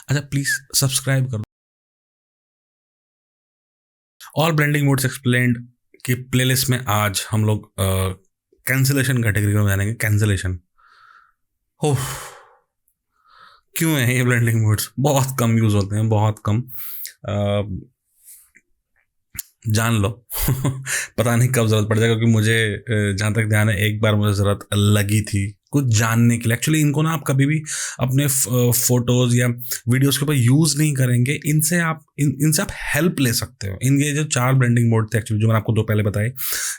अच्छा please subscribe कर दो। ऑल ब्लेंडिंग मोड्स एक्सप्लेन्ड की प्लेलिस्ट में आज हम लोग कैंसिलेशन कैटेगरी में जानेंगे। कैंसिलेशन हो क्यों है ये ब्लेंडिंग मोड्स? बहुत कम यूज़ होते हैं, बहुत कम। जान लो पता नहीं कब ज़रूरत पड़ जाए, क्योंकि मुझे जहाँ तक ध्यान है एक बार मुझे ज़रूरत लगी थी कुछ जानने के लिए। एक्चुअली इनको ना आप कभी भी अपने फोटोज़ या वीडियोस के ऊपर यूज़ नहीं करेंगे। इनसे आप हेल्प ले सकते हो। इनके जो 4 ब्लेंडिंग मोड थे एक्चुअली, जो मैंने आपको 2 पहले बताए,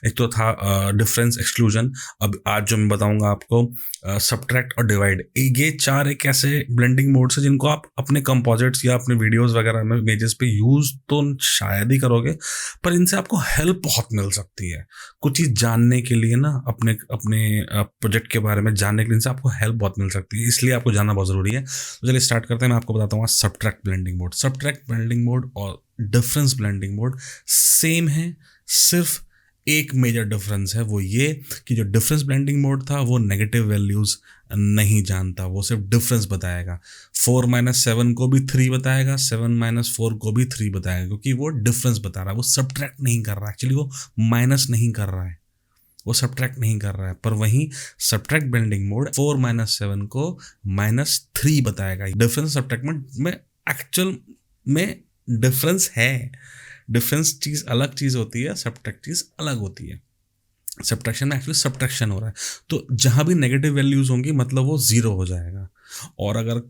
एक तो था डिफरेंस एक्सक्लूजन, अब आज जो मैं बताऊंगा आपको सब्ट्रैक्ट और डिवाइड। ये 4 एक ऐसे ब्लेंडिंग मोड्स है जिनको आप अपने कंपोजिट्स या अपने वीडियोज़ वगैरह में इमेजेस पे यूज़ तो शायद ही करोगे, पर इनसे आपको हेल्प बहुत मिल सकती है कुछ चीज़ जानने के लिए ना। अपने अपने प्रोजेक्ट के बारे में जानने के लिए इनसे आपको हेल्प बहुत मिल सकती है, इसलिए आपको जानना बहुत ज़रूरी है। तो चलिए स्टार्ट करते हैं। मैं आपको बताता हूँ subtract blending mode. Subtract blending mode और डिफरेंस ब्लेंडिंग मोड सेम है, सिर्फ एक मेजर डिफरेंस है, वो ये कि जो डिफरेंस ब्लेंडिंग मोड था वो नेगेटिव वैल्यूज़ नहीं जानता, वो सिर्फ डिफरेंस बताएगा। 4 - 7 को भी 3 बताएगा, 7 - 4 को भी 3 बताएगा, क्योंकि वो डिफरेंस बता रहा है, वो सब्ट्रैक्ट नहीं कर रहा है। एक्चुअली वो माइनस नहीं कर रहा है, वो सब्ट्रैक्ट नहीं कर रहा है। पर वहीं सब्ट्रैक्ट ब्लेंडिंग मोड 4 - 7 को -3 बताएगा। डिफरेंस सब्ट्रैक्ट में एक्चुअल में डिफरेंस है। डिफरेंस चीज़ अलग चीज़ होती है, सब्ट्रैक्ट चीज़ अलग होती है। सब्ट्रैक्शन में एक्चुअली सब्ट्रैक्शन हो रहा है, तो जहाँ भी नेगेटिव वैल्यूज़ होंगी मतलब वो ज़ीरो हो जाएगा। और अगर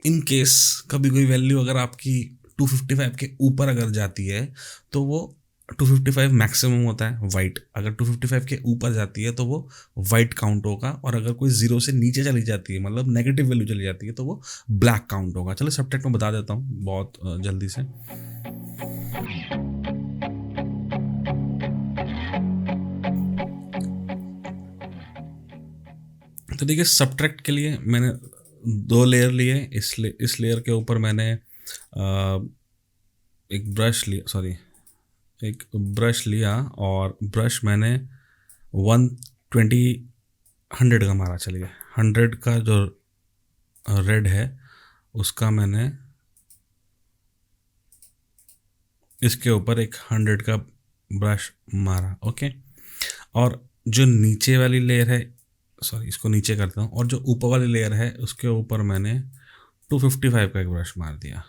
इन केस कभी कोई वैल्यू अगर आपकी 255 के ऊपर अगर जाती है तो वो 255 मैक्सिमम होता है वाइट। अगर 255 के ऊपर जाती है तो वो वाइट काउंट होगा, और अगर कोई जीरो से नीचे चली जाती है मतलब नेगेटिव वैल्यू चली जाती है तो वो ब्लैक काउंट होगा। चलो सब्ट्रैक्ट में बता देता हूँ बहुत जल्दी से। तो देखिए सब्ट्रैक्ट के लिए मैंने 2 लेयर लिए। इस लेयर के ऊपर मैंने एक ब्रश लिया, सॉरी एक ब्रश लिया, और ब्रश मैंने 120 100 का मारा। चलिए 100 का जो रेड है उसका मैंने इसके ऊपर एक 100 का ब्रश मारा। ओके, और जो नीचे वाली लेयर है, सॉरी इसको नीचे करता हूँ, और जो ऊपर वाली लेयर है उसके ऊपर मैंने 255 का एक ब्रश मार दिया।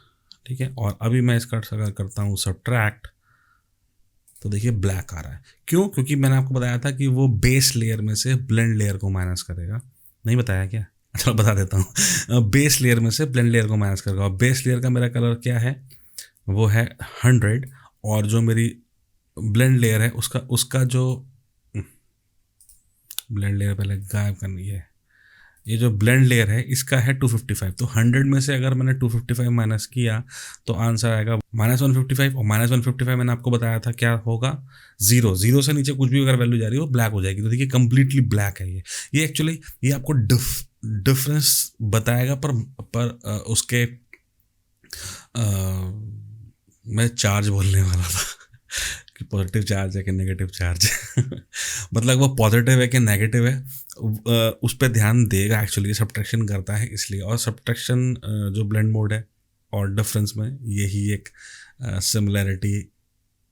ठीक है, और अभी मैं इसका अगर करता हूँ सब्ट्रैक्ट तो देखिए ब्लैक आ रहा है। क्यों? क्योंकि मैंने आपको बताया था कि वो बेस लेयर में से ब्लेंड लेयर को माइनस करेगा। नहीं बताया क्या? चलो बता देता हूँ। बेस लेयर में से ब्लेंड लेयर को माइनस करेगा, और बेस लेयर का मेरा कलर क्या है? वो है 100, और जो मेरी ब्लेंड लेयर है उसका उसका जो ब्लेंड लेयर पहले गायब करनी है। ये जो ब्लेंड लेयर है इसका है 255। तो 100 में से अगर मैंने 255 माइनस किया तो आंसर आएगा -155, और -155 मैंने आपको बताया था क्या होगा? जीरो। जीरो से नीचे कुछ भी अगर वैल्यू जा रही है वो ब्लैक हो जाएगी। तो देखिए कंप्लीटली ब्लैक है ये एक्चुअली ये आपको डिफरेंस बताएगा, पर उसके मैं चार्ज बोलने वाला था कि पॉजिटिव चार्ज है कि नेगेटिव चार्ज है मतलब वो पॉजिटिव है कि नेगेटिव है, उस पर ध्यान देगा। एक्चुअली सब्ट्रैक्शन करता है इसलिए, और सब्ट्रैक्शन जो ब्लेंड मोड है और डिफरेंस में यही एक सिमिलैरिटी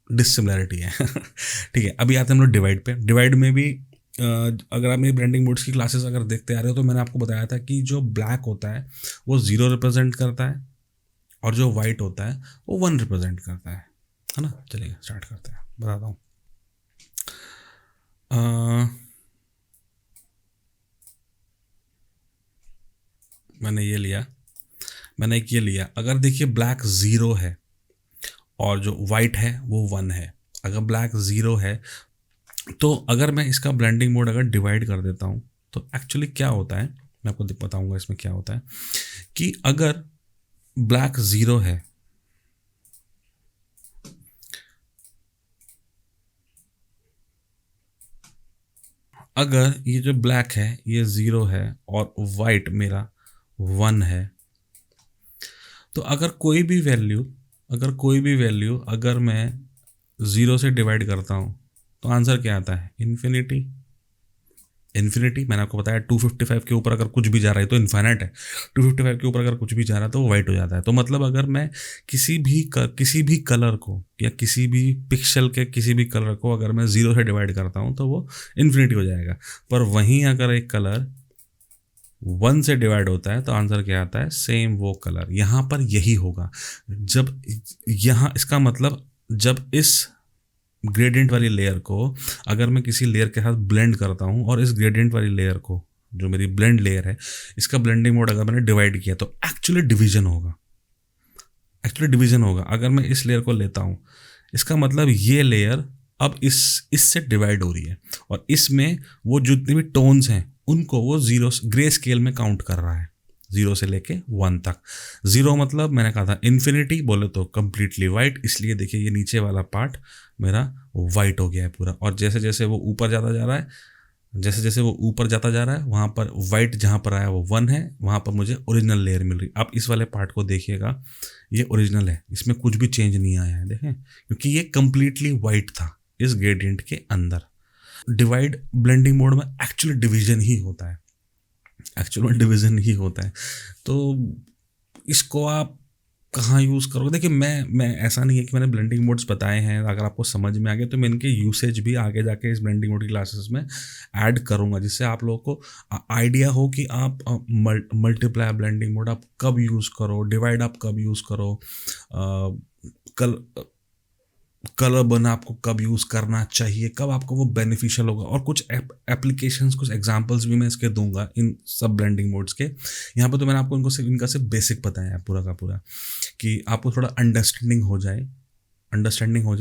डिसिमिलैरिटी है ठीक है, अभी आते हैं हम लोग डिवाइड पे। डिवाइड में भी अगर आप मेरी ब्लेंडिंग मोड्स की क्लासेस अगर देखते आ रहे हो तो मैंने आपको बताया था कि जो ब्लैक होता है वो 0 रिप्रेजेंट करता है, और जो वाइट होता है वो 1 रिप्रेजेंट करता है ना। चलिए स्टार्ट करते हैं, बताता हूँ। मैंने ये लिया, मैंने एक ये लिया। अगर देखिए ब्लैक 0 है और जो वाइट है वो 1 है। अगर ब्लैक 0 है तो अगर मैं इसका ब्लेंडिंग मोड अगर डिवाइड कर देता हूँ तो एक्चुअली क्या होता है, मैं आपको बताऊंगा इसमें क्या होता है। कि अगर ब्लैक 0 है, अगर ये जो ब्लैक है ये 0 है और वाइट मेरा 1 है, तो अगर कोई भी वैल्यू अगर मैं 0 से डिवाइड करता हूँ तो आंसर क्या आता है? इन्फिनिटी। इन्फिनिटी मैंने आपको बताया 255 के ऊपर अगर कुछ भी जा रहा है तो इन्फाइनाइट है, 255 के ऊपर अगर कुछ भी जा रहा है तो वो वाइट हो जाता है। तो मतलब अगर मैं किसी भी कलर को या किसी भी पिक्सल के किसी भी कलर को अगर मैं 0 से डिवाइड करता हूँ तो वो इन्फिनिटी हो जाएगा। पर वहीं अगर एक कलर 1 से डिवाइड होता है तो आंसर क्या आता है, सेम वो कलर। यहाँ पर यही होगा, जब यहाँ इसका मतलब जब इस ग्रेडियंट वाली लेयर को अगर मैं किसी लेयर के साथ ब्लेंड करता हूँ और इस ग्रेडियंट वाली लेयर को, जो मेरी ब्लेंड लेयर है, इसका ब्लेंडिंग मोड अगर मैंने डिवाइड किया तो एक्चुअली डिवीजन होगा। अगर मैं इस लेयर को लेता हूँ, इसका मतलब ये लेयर अब इससे डिवाइड हो रही है और इसमें वो जितने भी टोन्स हैं उनको वो जीरो ग्रे स्केल में काउंट कर रहा है, 0 से लेके 1 तक। 0 मतलब मैंने कहा था इन्फिनिटी, बोले तो कंप्लीटली वाइट, इसलिए देखिए ये नीचे वाला पार्ट मेरा वाइट हो गया है पूरा। और जैसे जैसे वो ऊपर जाता जा रहा है वहाँ पर वाइट जहाँ पर आया वो 1 है, वहाँ पर मुझे ओरिजिनल लेयर मिल रही। आप इस वाले पार्ट को देखिएगा, ये ओरिजिनल है, इसमें कुछ भी चेंज नहीं आया है, देखें, क्योंकि ये कंप्लीटली वाइट था इस ग्रेडियंट के अंदर। डिवाइड ब्लेंडिंग मोड में एक्चुअली डिवीजन ही होता है, तो इसको आप कहाँ यूज़ करोगे? देखिए मैं ऐसा नहीं है कि मैंने ब्लेंडिंग मोड्स बताए हैं, अगर आपको समझ में आ गया तो मैं इनके यूसेज भी आगे जाके इस ब्लेंडिंग मोड की क्लासेस में ऐड करूँगा, जिससे आप लोगों को आइडिया हो कि आप मल्टीप्लाई ब्लेंडिंग मोड आप कब यूज़ करो, डिवाइड आप कब यूज़ करो, कलर बना आपको कब यूज़ करना चाहिए, कब आपको वो बेनिफिशियल होगा। और कुछ एप्लीकेशंस, कुछ एग्जांपल्स भी मैं इसके दूंगा इन सब ब्लेंडिंग मोड्स के। यहाँ पर तो मैंने आपको इनका सिर्फ बेसिक बताया है पूरा का पूरा, कि आपको थोड़ा अंडरस्टैंडिंग हो जाए।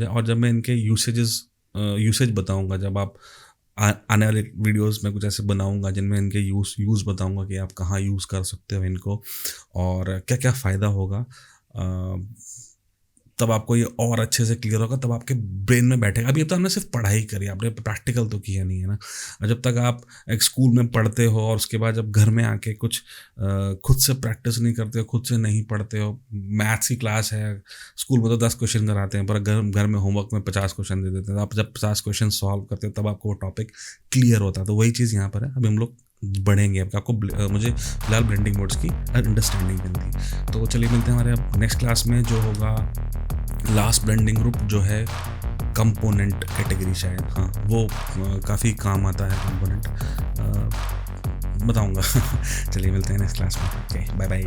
और जब मैं इनके यूसेज बताऊँगा, जब आप आने वाले वीडियोस में कुछ ऐसे बनाऊँगा जिनमें इनके यूज़ बताऊँगा कि आप कहाँ यूज़ कर सकते हो इनको और क्या क्या फ़ायदा होगा, तब आपको ये और अच्छे से क्लियर होगा, तब आपके ब्रेन में बैठेगा। अभी अब तो हमने सिर्फ पढ़ाई करी, आपने प्रैक्टिकल तो किया नहीं है ना। और जब तक आप एक स्कूल में पढ़ते हो और उसके बाद जब घर में आके कुछ खुद से प्रैक्टिस नहीं करते हो, खुद से नहीं पढ़ते हो, मैथ्स की क्लास है, स्कूल में तो 10 क्वेश्चन कराते हैं, पर घर में होमवर्क में 50 क्वेश्चन दे देते हैं। आप जब 50 क्वेश्चन सॉल्व करते हो तब आपको वो टॉपिक क्लियर होता है। तो वही चीज़ यहाँ पर है। अभी हम लोग बढ़ेंगे, अब आपको मुझे फिलहाल ब्लेंडिंग मोड्स की अंडरस्टैंडिंग मिलती है। तो चलिए मिलते हैं हमारे अब नेक्स्ट क्लास में, जो होगा लास्ट ब्लेंडिंग ग्रुप, जो है कंपोनेंट कैटेगरी शायद, हाँ वो काफ़ी काम आता है कंपोनेंट, बताऊंगा। चलिए मिलते हैं नेक्स्ट क्लास में। Okay, bye bye.